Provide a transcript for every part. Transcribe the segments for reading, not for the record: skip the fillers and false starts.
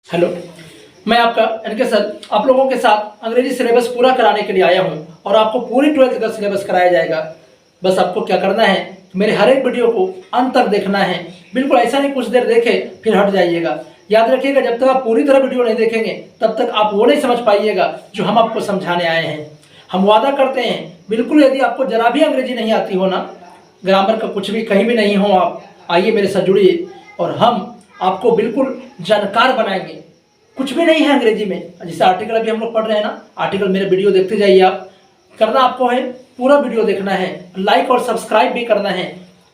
Hello, मैं आपका N K sir आप लोगों के साथ अंग्रेजी सिलेबस पूरा कराने के लिए आया हूं और आपको पूरी 12th का सिलेबस कराया जाएगा। बस आपको क्या करना है, मेरे हर एक वीडियो को अंत तक देखना है। बिल्कुल ऐसा नहीं कुछ देर देखे फिर हट जाइएगा। याद रखिएगा, जब तक आप पूरी तरह वीडियो नहीं देखेंगे तब तक आप वो नहीं समझ पाइएगा जो हम आपको समझाने आए हैं। हम वादा करते हैं बिल्कुल, यदि आपको जरा भी अंग्रेजी नहीं आती हो ना, ग्रामर का कुछ भी कहीं भी नहीं हो, आप आइए मेरे साथ जुड़िए और हम आपको बिल्कुल जानकार बनाएंगे। कुछ भी नहीं है अंग्रेजी में, जैसे आर्टिकल अभी हम लोग पढ़ रहे हैं ना, आर्टिकल मेरे वीडियो देखते जाइए। आप करना आपको है पूरा वीडियो देखना है, लाइक और सब्सक्राइब भी करना है।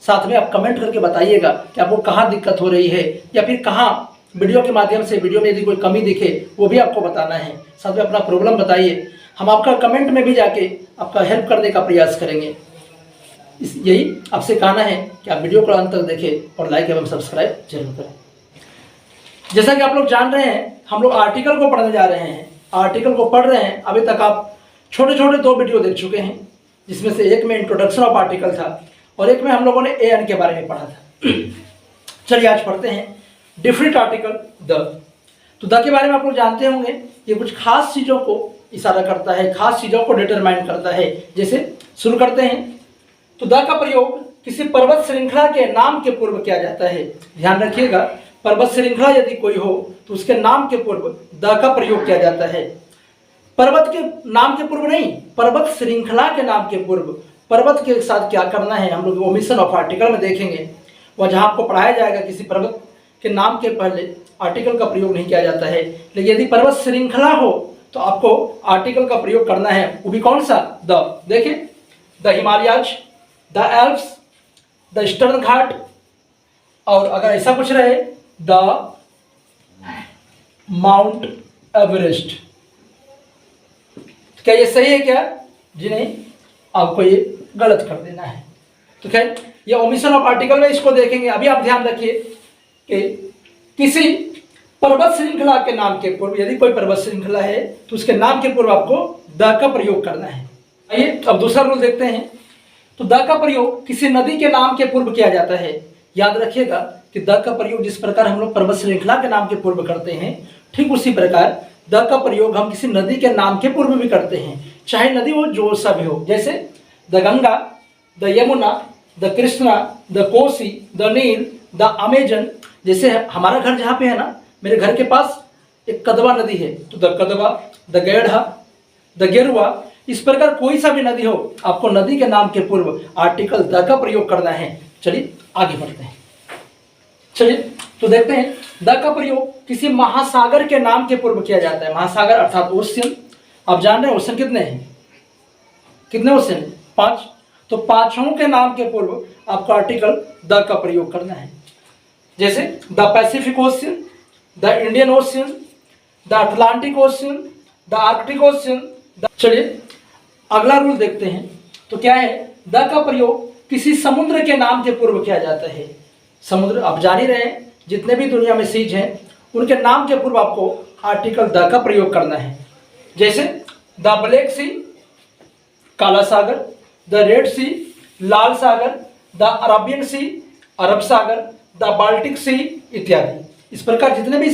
साथ में आप कमेंट करके बताइएगा कि आपको कहाँ दिक्कत हो रही है या फिर कहाँ वीडियो के माध्यम से वीडियो में यदि कोई कमी दिखे वो भी आपको बताना है। साथ में अपना प्रॉब्लम बताइए, हम आपका कमेंट में भी जाके आपका हेल्प करने का प्रयास करेंगे। यही आपसे कहना है कि आप वीडियो को अंत तक देखें और लाइक एवं सब्सक्राइब जरूर करें। जैसा कि आप लोग जान रहे हैं, हम लोग आर्टिकल को पढ़ने जा रहे हैं। आर्टिकल को पढ़ रहे हैं, अभी तक आप छोटे छोटे 2 वीडियो देख चुके हैं, जिसमें से एक में इंट्रोडक्शन ऑफ आर्टिकल था और एक में हम लोगों ने ए एन के बारे में पढ़ा था। चलिए आज पढ़ते हैं डिफरेंट आर्टिकल द। तो द के बारे में आप लोग जानते होंगे, ये कुछ खास चीज़ों को इशारा करता है, खास चीज़ों को डिटरमाइन करता है। जैसे शुरू करते हैं, तो द का प्रयोग किसी पर्वत श्रृंखला के नाम के पूर्व किया जाता है। ध्यान रखिएगा, पर्वत श्रृंखला यदि कोई हो तो उसके नाम के पूर्व द का प्रयोग किया जाता है। पर्वत के नाम के पूर्व नहीं, पर्वत श्रृंखला के नाम के पूर्व। पर्वत के साथ क्या करना है हम लोग ओमिशन ऑफ आर्टिकल में देखेंगे। वह जहाँ आपको पढ़ाया जाएगा किसी पर्वत के नाम के पहले आर्टिकल का प्रयोग नहीं किया जाता है, लेकिन यदि पर्वत श्रृंखला हो तो आपको आर्टिकल का प्रयोग करना है। वो भी कौन सा? द। देखिए, the Himalayas, the Alps, the Eastern Ghat, और अगर ऐसा कुछ रहे द माउंट एवरेस्ट। क्या ये सही है क्या? जी नहीं, आपको ये गलत कर देना है। तो खैर, ये ओमिशन ऑफ आर्टिकल में इसको देखेंगे। अभी आप ध्यान रखिए कि किसी पर्वत श्रृंखला के नाम के पूर्व, यदि कोई पर्वत श्रृंखला है तो उसके नाम के पूर्व आपको द का प्रयोग करना है। आइए अब दूसरा रूल देखते हैं। तो द का प्रयोग किसी नदी के नाम के पूर्व किया जाता है। याद रखिएगा कि द का प्रयोग जिस प्रकार हम लोग पर्वत श्रृंखला के नाम के पूर्व करते हैं, ठीक उसी प्रकार द का प्रयोग हम किसी नदी के नाम के पूर्व भी करते हैं, चाहे नदी वो जो सा भी हो। जैसे the Ganga, the Yamuna, the Krishna, the Kosi, the Nile, the Amazon. जैसे हमारा घर जहाँ पे है ना, मेरे घर के पास एक कदवा नदी है, तो द कदवा, द गेढ़ा, द गेरुआ। इस प्रकार कोई सा भी नदी हो, आपको नदी के नाम के पूर्व आर्टिकल द का प्रयोग करना है। चलिए आगे बढ़ते हैं। चलिए तो देखते हैं, द का प्रयोग किसी महासागर के नाम के पूर्व किया जाता है। महासागर अर्थात ओशियन। आप जान रहे हैं ओशियन कितने हैं? कितने ओशियन? 5। तो 5 के नाम के पूर्व आपको आर्टिकल द का प्रयोग करना है। जैसे the Pacific ocean, the Indian ocean, the Atlantic ocean, the Arctic ocean. चलिए अगला रूल देखते हैं। तो क्या है? द का प्रयोग किसी समुद्र के नाम के पूर्व किया जाता है। समुद्र आप जान ही रहे हैं, जितने भी दुनिया में सीज हैं उनके नाम के पूर्व आपको आर्टिकल द का प्रयोग करना है। जैसे द ब्लैक सी, काला सागर, द रेड सी, लाल सागर, द अरबियन सी, अरब सागर, द बाल्टिक सी इत्यादि। इस प्रकार जितने भी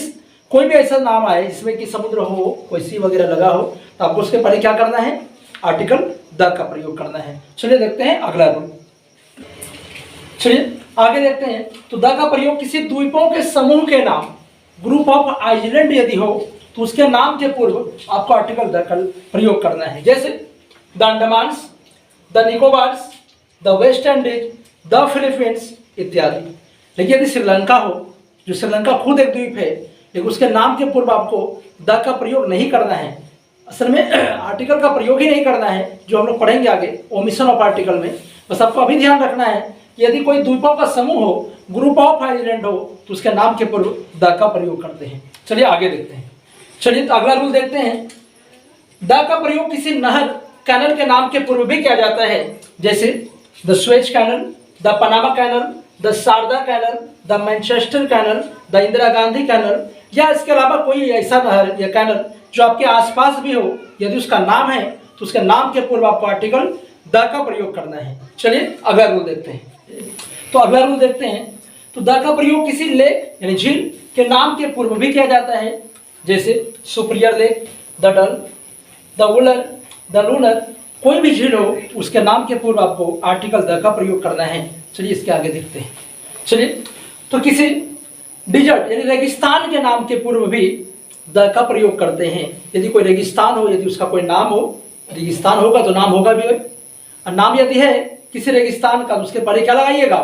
कोई भी ऐसा नाम आए जिसमें कि समुद्र हो, कोई सी वगैरह लगा हो, तो आपको उसके पहले क्या करना है? आर्टिकल द का प्रयोग करना है। चलिए देखते हैं अगला रूल। चलिए आगे देखते हैं। तो द का प्रयोग किसी द्वीपों के समूह के नाम, ग्रुप ऑफ आइलैंड यदि हो तो उसके नाम के पूर्व आपको आर्टिकल द का प्रयोग करना है। जैसे the Andamans, the Nicobars, the West Indies, the Philippines इत्यादि। लेकिन यदि श्रीलंका हो, जो श्रीलंका खुद एक द्वीप है, लेकिन उसके नाम के पूर्व आपको द का प्रयोग नहीं करना है। असल में आर्टिकल का प्रयोग ही नहीं करना है, जो हम लोग पढ़ेंगे आगे ओमिशन ऑफ आर्टिकल में। बस आपको अभी ध्यान रखना है कि यदि कोई द्वीपों का समूह हो, ग्रुप ऑफ आइलैंड हो, तो उसके नाम के पूर्व द का प्रयोग करते हैं। चलिए आगे देखते हैं। चलिए तो अगला रूल देखते हैं। द का प्रयोग किसी नहर, कैनल के नाम के पूर्व भी किया जाता है। जैसे the Suez canal, the Panama canal, the Sharda canal, the Manchester canal, the Indira Gandhi canal, या इसके अलावा कोई ऐसा नहर या कैनल जो आपके आसपास भी हो, यदि उसका नाम है तो उसके नाम के पूर्व आपको आर्टिकल द का प्रयोग करना है। चलिए अगला रूल देखते हैं। तो अगला रूल देखते हैं। तो द का प्रयोग किसी लेक यानी झील के नाम के पूर्व भी किया जाता है। जैसे Superior lake, the Dal, the Wular, the Lonar, कोई भी झील हो उसके नाम के पूर्व आपको आर्टिकल द का प्रयोग करना है। चलिए इसके आगे देखते हैं। चलिए, तो किसी डिजर्ट यानी रेगिस्तान के नाम के पूर्व भी द का प्रयोग करते हैं। यदि कोई रेगिस्तान हो, यदि उसका कोई नाम हो, रेगिस्तान होगा तो नाम होगा भी, और नाम यदि है किसी रेगिस्तान का तो उसके पहले क्या लगाइएगा,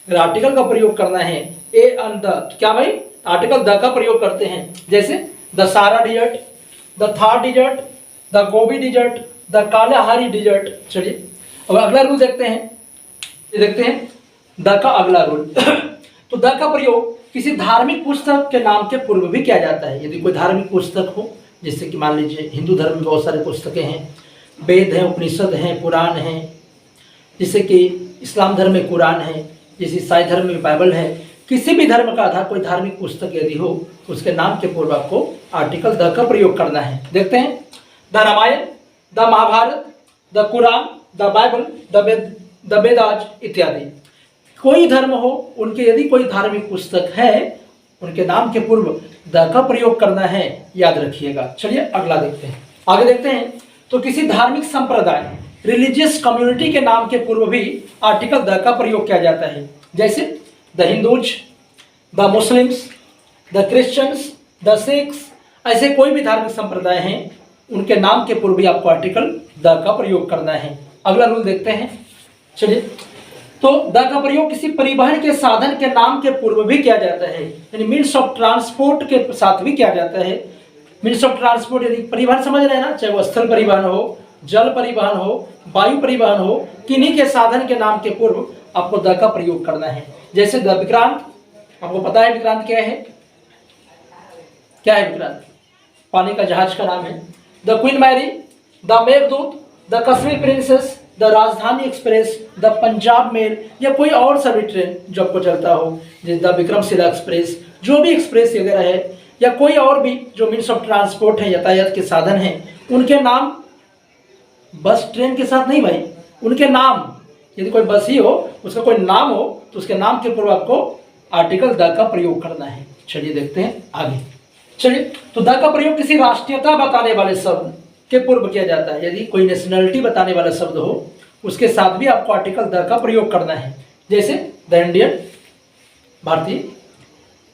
आर्टिकल का प्रयोग करना है। ए एंड द, क्या भाई, आर्टिकल द का प्रयोग करते हैं। जैसे the Sahara desert, the Thar desert, the Gobi desert, the Kalahari desert. चलिए अब अगला रूल देखते हैं। ये देखते हैं द का अगला रूल। तो द का प्रयोग किसी धार्मिक पुस्तक के नाम के पूर्व भी किया जाता है। यदि कोई धार्मिक पुस्तक हो, जैसे कि मान लीजिए हिंदू धर्म में बहुत सारे पुस्तकें हैं, वेद हैं, उपनिषद हैं, पुराण हैं, जैसे कि इस्लाम धर्म में कुरान है, जैसे ईसाई धर्म में बाइबल है, किसी भी धर्म का था कोई धार्मिक पुस्तक यदि हो उसके नाम के पूर्व आपको आर्टिकल द का प्रयोग करना है। देखते हैं the Ramayana, the Mahabharata, the Quran, the Bible, the Vedas इत्यादि। कोई धर्म हो उनके यदि कोई धार्मिक पुस्तक है उनके नाम के पूर्व द का प्रयोग करना है, याद रखिएगा। चलिए अगला देखते हैं। आगे देखते हैं तो किसी धार्मिक संप्रदाय रिलीजियस कम्युनिटी के नाम के पूर्व भी आर्टिकल द का प्रयोग किया जाता है। जैसे the Hindus, the Muslims, the Christians, the Sikhs, ऐसे कोई भी धार्मिक संप्रदाय हैं उनके नाम के पूर्व भी आपको आर्टिकल द का प्रयोग करना है। अगला रूल देखते हैं। चलिए, तो द का प्रयोग किसी परिवहन के साधन के नाम के पूर्व भी किया जाता है, यानी मीन्स ऑफ ट्रांसपोर्ट के साथ भी किया जाता है। मीन्स ऑफ ट्रांसपोर्ट यदि परिवहन समझ रहे हैं ना, चाहे वो स्थल परिवहन हो, जल परिवहन हो, वायु परिवहन हो, किन्हीं के साधन के नाम के पूर्व आपको द का प्रयोग करना है। जैसे द विक्रांत, आपको पता है विक्रांत क्या है? क्या है विक्रांत? पानी का जहाज का नाम है। The Queen Mary, the Meghdoot, the Kashmir Princess, the Rajdhani Express, the Punjab Mail, या कोई और सभी ट्रेन जो आपको चलता हो, जैसे द विक्रमशिला एक्सप्रेस, जो भी एक्सप्रेस वगैरह है, या कोई और भी जो मीन्स ऑफ ट्रांसपोर्ट है, यातायात के साधन हैं, उनके नाम बस ट्रेन के साथ नहीं भाई, उनके नाम, यदि कोई बस ही हो उसका कोई नाम हो तो उसके नाम के पूर्व आपको आर्टिकल द का प्रयोग करना है। चलिए देखते हैं आगे। चलिए, तो द का प्रयोग किसी राष्ट्रीयता बताने वाले शब्द के पूर्व किया जाता है। यदि कोई नेशनलिटी बताने वाला शब्द हो उसके साथ भी आपको आर्टिकल द का प्रयोग करना है। जैसे द इंडियन, भारतीय,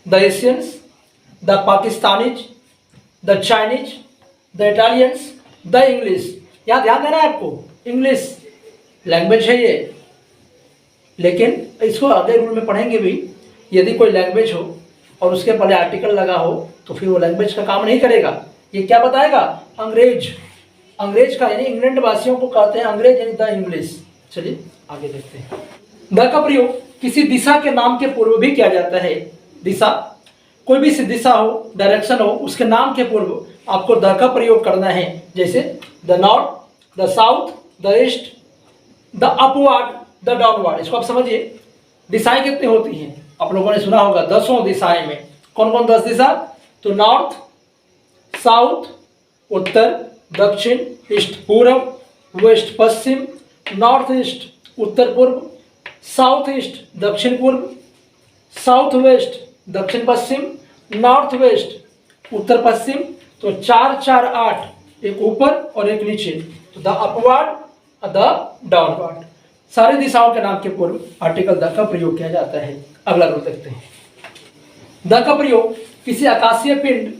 the Asians, the Pakistanis, the Chinese, the Italians, the English. यहाँ ध्यान देना है आपको, इंग्लिश लैंग्वेज है ये, लेकिन इसको आगे रूल में पढ़ेंगे भी। यदि कोई लैंग्वेज हो और उसके पहले आर्टिकल लगा हो तो फिर वो लैंग्वेज का काम नहीं करेगा। ये क्या बताएगा? अंग्रेज, अंग्रेज का, यानी इंग्लैंड वासियों को कहते हैं अंग्रेज, यानी द इंग्लिश। चलिए आगे देखते हैं। द का प्रयोग किसी दिशा के नाम के पूर्व भी किया जाता है। दिशा, कोई भी दिशा हो, डायरेक्शन हो, उसके नाम के पूर्व आपको द का प्रयोग करना है। जैसे the north, the south, the east, the upward, the downward. इसको आप समझिए, दिशाएं कितनी होती हैं? आप लोगों ने सुना होगा 10 दिशाएं में। कौन कौन 10 दिशा? तो नॉर्थ, साउथ, उत्तर, दक्षिण, ईस्ट पूर्व, वेस्ट पश्चिम, नॉर्थ ईस्ट उत्तर पूर्व, साउथ ईस्ट दक्षिण पूर्व, साउथ वेस्ट दक्षिण पश्चिम, नॉर्थ वेस्ट उत्तर पश्चिम। तो 4 4 8, एक ऊपर और एक नीचे, तो द अपवर्ड, द डाउनवर्ड। सारी दिशाओं के नाम के पूर्व आर्टिकल द का प्रयोग किया जाता है। अगला रूल देखते हैं। द का प्रयोग किसी आकाशीय पिंड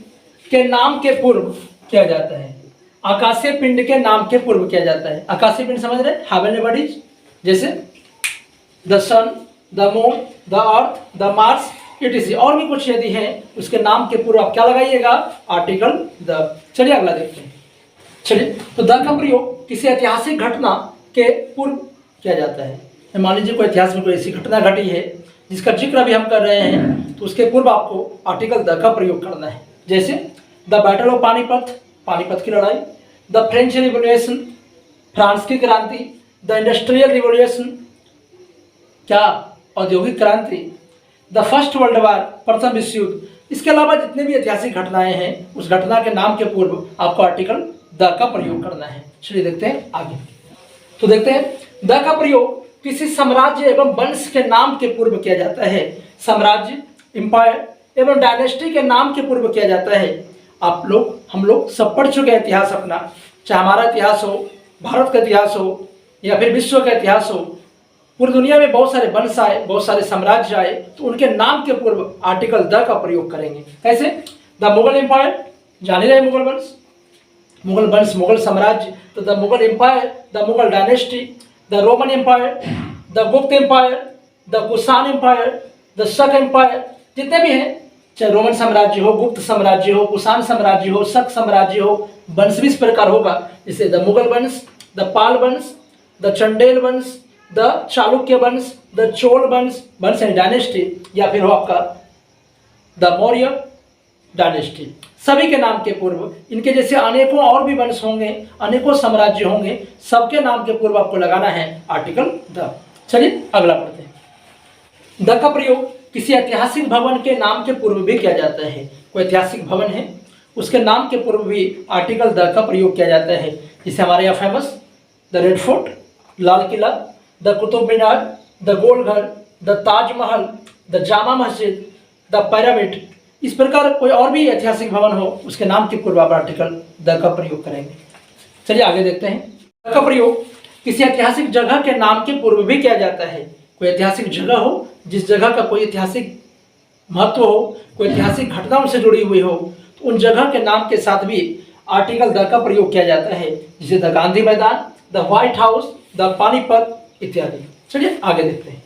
के नाम के पूर्व किया जाता है। आकाशीय पिंड के नाम के पूर्व किया जाता है। आकाशीय पिंड समझ रहे हैं? हेवनली बॉडीज, जैसे the sun, the moon, the earth, the Mars, etc. और भी कुछ यदि है उसके नाम के पूर्व आप क्या लगाइएगा? Article the. चलिए अगला देखते हैं। चलिए, तो द का प्रयोग किसी ऐतिहासिक घटना के पूर्व किया जाता है। मान लीजिए कोई इतिहास में कोई ऐसी घटना घटी है जिसका जिक्र अभी हम कर रहे हैं, तो उसके पूर्व आपको आर्टिकल द का प्रयोग करना है। जैसे the battle of Panipat, Panipat की लड़ाई, द फ्रेंच रिवॉल्यूशन, फ्रांस की क्रांति, द इंडस्ट्रियल रिवॉल्यूशन, क्या औद्योगिक क्रांति, द फर्स्ट वर्ल्ड वार, प्रथम विश्व युद्ध। इसके अलावा जितने भी ऐतिहासिक घटनाएं हैं उस घटना के नाम के पूर्व आपको आर्टिकल द का प्रयोग करना है। चलिए देखते हैं आगे। तो देखते हैं द का प्रयोग किसी साम्राज्य एवं वंश के नाम के पूर्व किया जाता है। साम्राज्य, एम्पायर एवं डायनेस्टी के नाम के पूर्व किया जाता है। आप लोग, हम लोग सब पढ़ चुके हैं इतिहास अपना, चाहे हमारा इतिहास हो, भारत का इतिहास हो या फिर विश्व का इतिहास हो। पूरी दुनिया में बहुत सारे वंश आए, बहुत सारे साम्राज्य आए, तो उनके नाम के पूर्व आर्टिकल द का प्रयोग करेंगे। कैसे? द मुगल एम्पायर, जान ही रहे मुगल वंश, मुगल वंश, मुगल साम्राज्य, तो the Mughal Empire, the Mughal Dynasty, the Roman Empire, the Gupta Empire, the Kushan Empire, the Shaka Empire, जितने भी हैं, चाहे रोमन साम्राज्य हो, गुप्त साम्राज्य हो, कुषाण साम्राज्य हो, शक साम्राज्य हो, वंश भी इस प्रकार होगा, जैसे द मुगल वंश, द पाल वंश, द चंडेल वंश, द चालुक्य वंश, द चोल वंश, वंश एंड डायनेस्टी, या फिर हो आपका द मौर्य डायनेस्टी। सभी के नाम के पूर्व, इनके जैसे अनेकों और भी वंश होंगे, अनेकों साम्राज्य होंगे, सबके नाम के पूर्व आपको लगाना है आर्टिकल द। चलिए अगला पढ़ते हैं। द का प्रयोग किसी ऐतिहासिक भवन के नाम के पूर्व भी किया जाता है। कोई ऐतिहासिक भवन है, उसके नाम के पूर्व भी आर्टिकल द का प्रयोग किया जाता है। जैसे हमारे यहाँ famous the red fort, Lal Qila, the Qutub Minar, the Golghar, the Taj Mahal, the Jama Masjid, the pyramid. इस प्रकार कोई और भी ऐतिहासिक भवन हो, उसके नाम के पूर्व आप आर्टिकल द का प्रयोग करेंगे। चलिए आगे देखते हैं। द का प्रयोग किसी ऐतिहासिक जगह के नाम के पूर्व भी किया जाता है। कोई ऐतिहासिक जगह हो, जिस जगह का कोई ऐतिहासिक महत्व हो, कोई ऐतिहासिक घटनाओं से जुड़ी हुई हो, तो उन जगह के नाम के साथ भी आर्टिकल द का प्रयोग किया जाता है। जैसे द गांधी मैदान, the white house, the Panipat इत्यादि। चलिए आगे देखते हैं।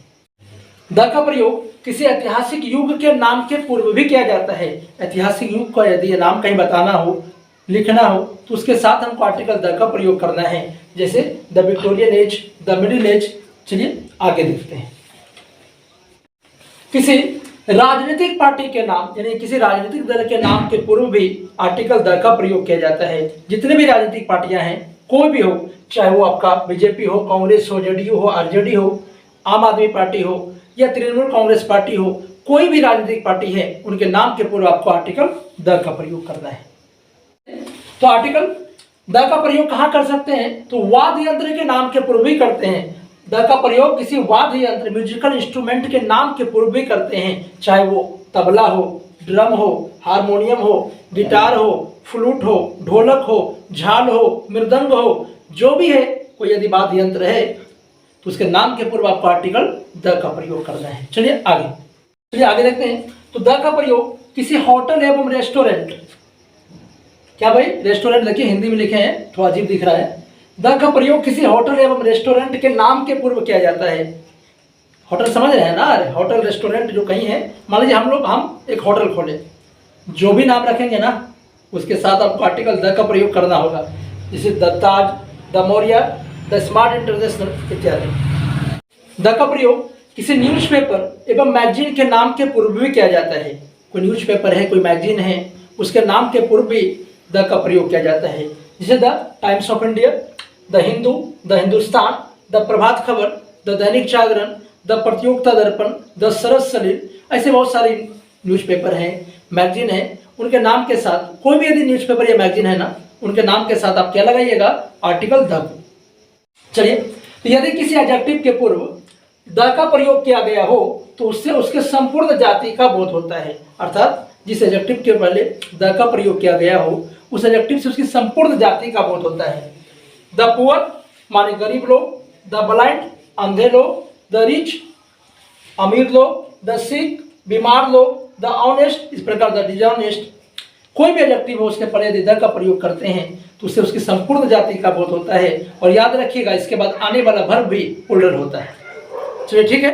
द का प्रयोग किसी ऐतिहासिक युग के नाम के पूर्व भी किया जाता है। ऐतिहासिक युग का यदि नाम कहीं बताना हो, लिखना हो, तो उसके साथ हमको आर्टिकल द का प्रयोग करना है। जैसे the Victorian age, the middle age. चलिए आगे देखते हैं। किसी राजनीतिक पार्टी के नाम, यानी किसी राजनीतिक दल के नाम के पूर्व भी आर्टिकल द का प्रयोग किया जाता है। जितने भी राजनीतिक पार्टियां हैं, कोई भी हो, चाहे वो आपका बीजेपी हो, कांग्रेस हो, जेडीयू हो, आरजेडी हो, आम आदमी पार्टी हो या तृणमूल कांग्रेस पार्टी हो, कोई भी राजनीतिक पार्टी है, उनके नाम के पूर्व आपको आर्टिकल द का प्रयोग करना है। तो आर्टिकल द का प्रयोग कहाँ कर सकते हैं? तो वाद्य यंत्र के नाम के पूर्व भी करते हैं। द का प्रयोग किसी वाद्य यंत्र, म्यूजिकल इंस्ट्रूमेंट के नाम के पूर्व भी करते हैं, चाहे वो तबला हो, ड्रम हो, हारमोनियम हो, गिटार हो, फ्लूट हो, ढोलक हो, झाल हो, मृदंग हो, जो भी है, कोई यदि वाद्य यंत्र है, तो उसके नाम के पूर्व आपको आर्टिकल द का प्रयोग करना है। चलिए आगे देखते हैं। तो द का प्रयोग किसी होटल एवं रेस्टोरेंट, क्या भाई रेस्टोरेंट देखिए हिंदी में लिखे हैं, थोड़ा अजीब दिख रहा है। द का प्रयोग किसी होटल एवं रेस्टोरेंट के नाम के पूर्व किया जाता है। होटल समझ रहे हैं ना, होटल रेस्टोरेंट जो कहीं है, मान लीजिए हम एक होटल खोले, जो भी नाम रखेंगे ना, उसके साथ आपको आर्टिकल द का प्रयोग करना होगा। जैसे the Taj, the Maurya, the smart international इत्यादि। द का प्रयोग किसी न्यूज़पेपर एवं मैगजीन के नाम के पूर्व भी किया जाता है। कोई न्यूज़पेपर है, कोई मैगजीन है, उसके नाम के पूर्व भी द का प्रयोग किया जाता है। जैसे the Times of India, the Hindu, the Hindustan, the Prabhat Khabar, the Dainik Jagran, the प्रतियोगिता दर्पण, द सरस सलील। ऐसे बहुत सारे न्यूज़पेपर हैं, मैगजीन हैं, उनके नाम के साथ, कोई भी यदि न्यूज़पेपर या मैगजीन है ना, उनके नाम के साथ आप क्या लगाइएगा? Article the. चलिए, तो यदि किसी एडजेक्टिव के पूर्व द का प्रयोग किया गया हो, तो उससे उसके संपूर्ण जाति का बोध होता है। अर्थात जिस एडजेक्टिव के पहले द का प्रयोग किया गया हो, उस एडजेक्टिव से उसकी संपूर्ण जाति का बोध होता है। द पुअर माने गरीब लोग, द ब्लाइंड अंधे लोग, द रिच अमीर लोग, द सिक बीमार लोग, द ऑनेस्ट इस प्रकार द डिसऑनेस्ट। कोई भी एडजेक्टिव हो, उसके पहले यदि द का प्रयोग करते हैं, तो उससे उसकी संपूर्ण जाति का बोध होता है। और याद रखिएगा, इसके बाद आने वाला वर्ब भी प्लूरल होता है। चलिए ठीक है।